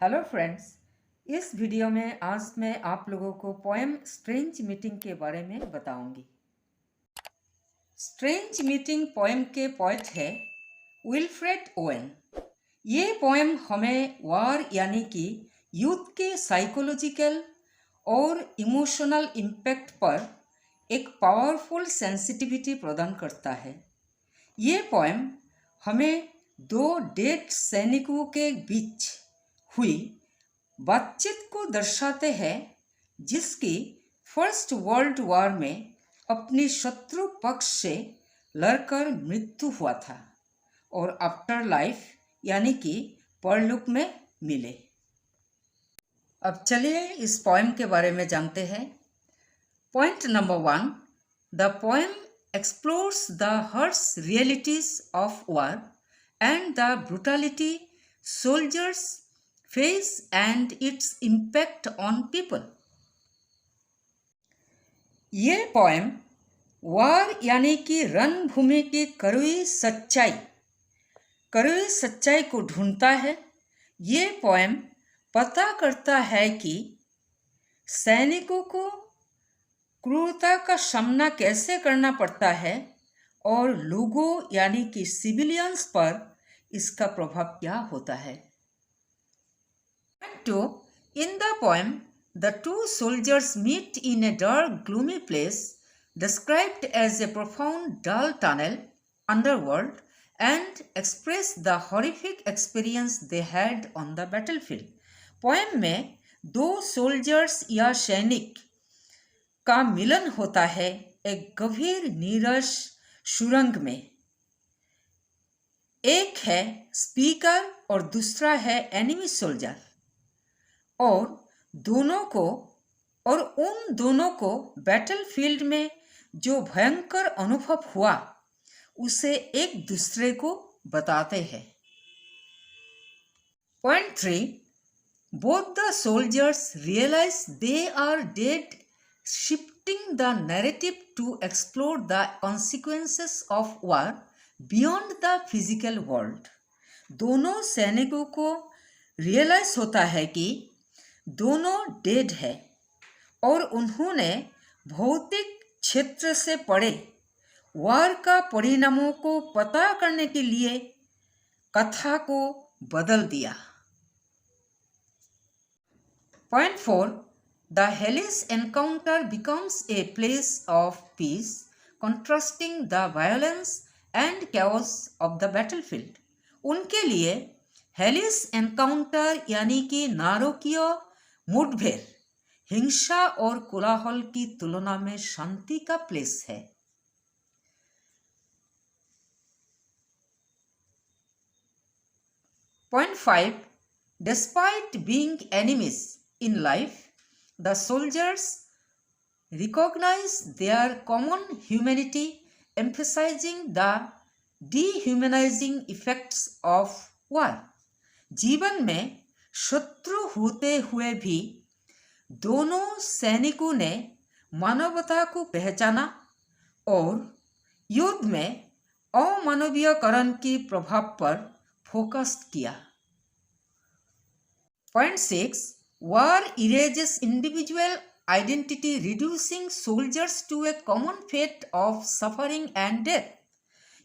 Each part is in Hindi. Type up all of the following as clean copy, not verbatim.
हेलो फ्रेंड्स, इस वीडियो में आज मैं आप लोगों को पोएम स्ट्रेंज मीटिंग के बारे में बताऊंगी। स्ट्रेंज मीटिंग पोएम के पोएट है विल्फ्रेड ओवेन। ये पोएम हमें वार यानी कि युद्ध के साइकोलॉजिकल और इमोशनल इम्पैक्ट पर एक पावरफुल सेंसिटिविटी प्रदान करता है। ये पोएम हमें दो डेड सैनिकों के बीच हुई बातचीत को दर्शाते हैं जिसकी फर्स्ट वर्ल्ड वॉर में अपनी शत्रु पक्ष से लड़कर मृत्यु हुआ था और आफ्टर लाइफ यानी कि परलोक में मिले। अब चलिए इस पोएम के बारे में जानते हैं। Point number 1, the poem explores the harsh realities of war and the brutality soldiers face and its impact on people। ये पोएम वार यानी कि रणभूमि की कड़वी सच्चाई को ढूंढता है। ये पोएम पता करता है कि सैनिकों को क्रूरता का सामना कैसे करना पड़ता है और लोगों यानी कि सिविलियंस पर इसका प्रभाव क्या होता है। 2. In the poem, the two soldiers meet in a dark, gloomy place described as a profound, dull tunnel underworld and express the horrific experience they had on the battlefield। Poem में दो सोल्जर्स या सैनिक का मिलन होता है एक गंभीर नीरस सुरंग में। एक है स्पीकर और दूसरा है एनिमी सोल्जर और उन दोनों को बैटलफील्ड में जो भयंकर अनुभव हुआ उसे एक दूसरे को बताते हैं। Point 3, both the soldiers realise they are dead, shifting the narrative to explore the consequences of war beyond the physical world. दोनों सैनिकों को रियलाइज होता है कि दोनों डेड है और उन्होंने भौतिक क्षेत्र से परे वार का परिणामों को पता करने के लिए कथा को बदल दिया। Point 4, the hellish encounter becomes a place of peace contrasting the violence and chaos of the battlefield. उनके लिए हेलिस एनकाउंटर यानी कि नारकीय मुठभेड़ हिंसा और कोलाहल की तुलना में शांति का प्लेस है। Point 5, despite being enemies in life the soldiers recognise their common humanity emphasising the dehumanising effects of war. जीवन में शत्रु होते हुए भी दोनों सैनिकों ने मानवता को पहचाना और युद्ध में अमानवीयकरण के प्रभाव पर फोकस किया। Point 6, war erases individual identity reducing soldiers to a common fate of suffering and death.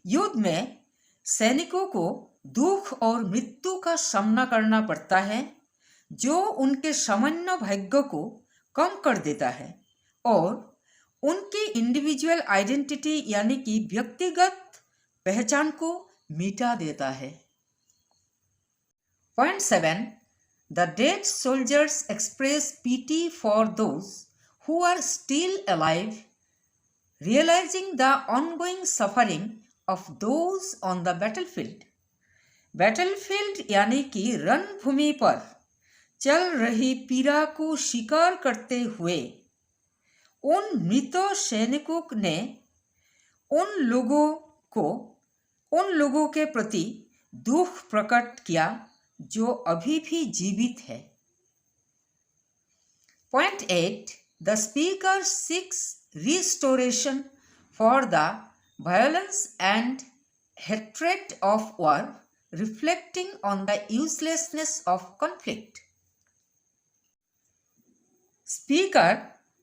युद्ध में सैनिकों को दुख और मृत्यु का सामना करना पड़ता है जो उनके सामान्य भाग्य को कम कर देता है और उनकी इंडिविजुअल आइडेंटिटी यानी कि व्यक्तिगत पहचान को मिटा देता है। Point 7, the dead soldiers express pity for those who are still alive, realising the ongoing suffering of those on the battlefield. Battlefield यानी कि रणभूमि पर चल रही पीड़ा को स्वीकार करते हुए उन मृत सैनिकों ने उन लोगों के प्रति दुख प्रकट किया जो अभी भी जीवित है। Point 8, the speaker seeks restoration for the violence and hatred of war, reflecting on the uselessness of conflict। Speaker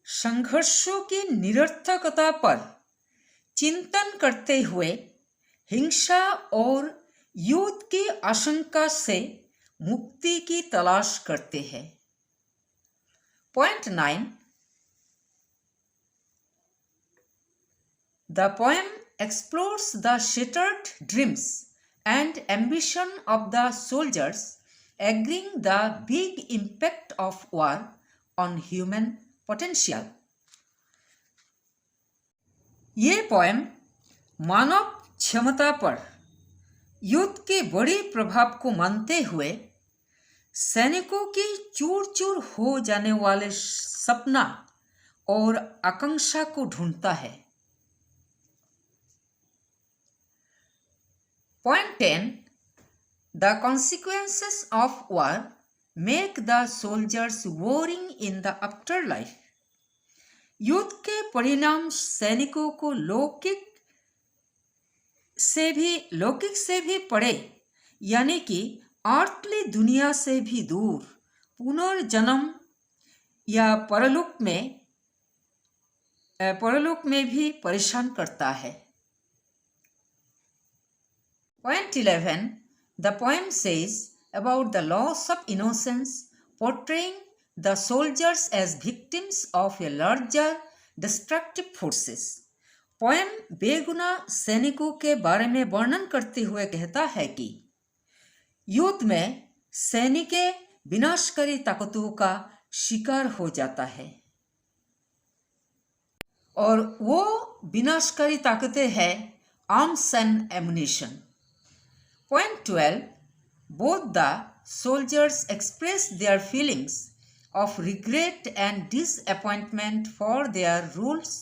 संघर्षों की निरर्थकता पर चिंतन करते हुए हिंसा और युद्ध की आशंका से मुक्ति की तलाश करते हैं। Point 9. The poem explores the shattered dreams and ambition of the soldiers, agreeing the big impact of war on human potential. ये पोएम मानव क्षमता पर युद्ध के बड़े प्रभाव को मानते हुए सैनिकों की चूर चूर हो जाने वाले सपना और आकांक्षा को ढूंढता है। Point 10. The consequences of war make the soldiers warring in the afterlife. युद्ध के परिणाम सैनिकों को लौकिक से भी परे यानी कि अर्थली दुनिया से भी दूर पुनर्जन्म या परलोक में भी परेशान करता है। Point 11. The poem says about the loss of innocence, portraying the soldiers as victims of a larger destructive forces. Poem बेगुनाह सैनिकों के बारे में वर्णन करते हुए कहता है कि युद्ध में सैनिक विनाशकारी ताकतों का शिकार हो जाता है और वो विनाशकारी ताकतें हैं arms and ammunition. Point 12. Both the soldiers express their feelings of regret and disappointment for their roles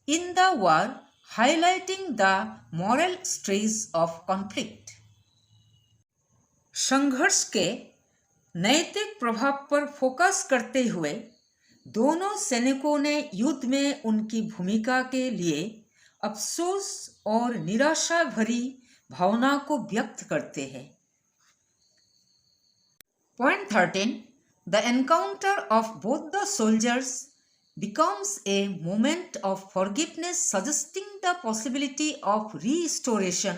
in the war, highlighting the moral stress of conflict. संघर्ष के नैतिक प्रभाव पर फोकस करते हुए दोनों सैनिकों ने युद्ध में उनकी भूमिका के लिए अफसोस और निराशा भरी भावना को व्यक्त करते हैं। Point 13. The encounter of both the soldiers becomes a moment of forgiveness, suggesting the possibility of restoration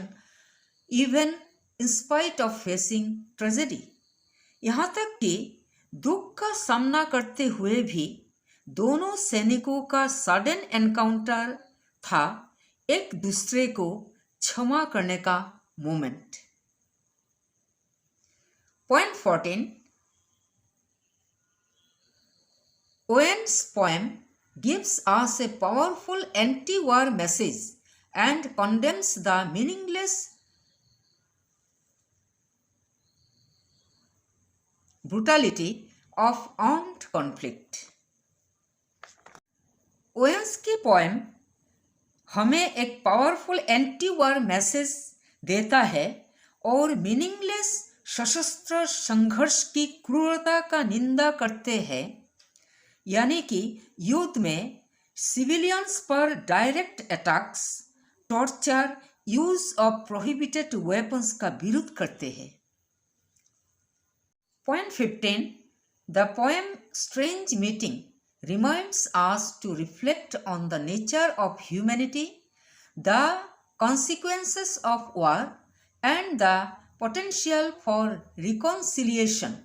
even in spite of facing tragedy. यहाँ तक कि दुख का सामना करते हुए भी दोनों सैनिकों का सडन एनकाउंटर था एक दूसरे को क्षमा करने का moment. Point 14. Owen's poem gives us a powerful anti-war message and condemns the meaningless brutality of armed conflict. Owens की पोएम हमें एक पावरफुल एंटी वार मैसेज देता है और मीनिंगलेस सशस्त्र संघर्ष की क्रूरता का निंदा करते हैं, यानी कि युद्ध में सिविलियंस पर direct attacks, torture, use of prohibited weapons का विरोध करते हैं। Point 15. The poem Strange Meeting reminds us to reflect on the nature of humanity, the consequences of war, and the potential for reconciliation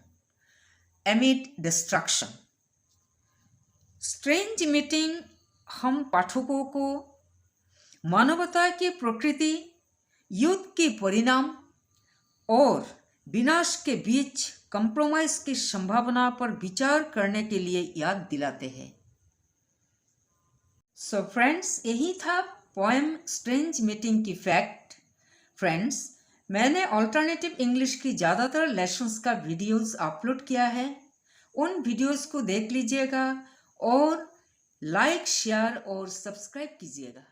amid destruction. Strange Meeting हम पाठकों को मानवता की प्रकृति, युद्ध के परिणाम और विनाश के बीच कंप्रोमाइज की संभावना पर विचार करने के लिए याद दिलाते हैं। सो फ्रेंड्स, यही था पोएम स्ट्रेंज मीटिंग की फैक्ट। फ्रेंड्स, मैंने अल्टरनेटिव इंग्लिश की ज़्यादातर लेसन्स का वीडियोस अपलोड किया है, उन वीडियोस को देख लीजिएगा और लाइक, शेयर और सब्सक्राइब कीजिएगा।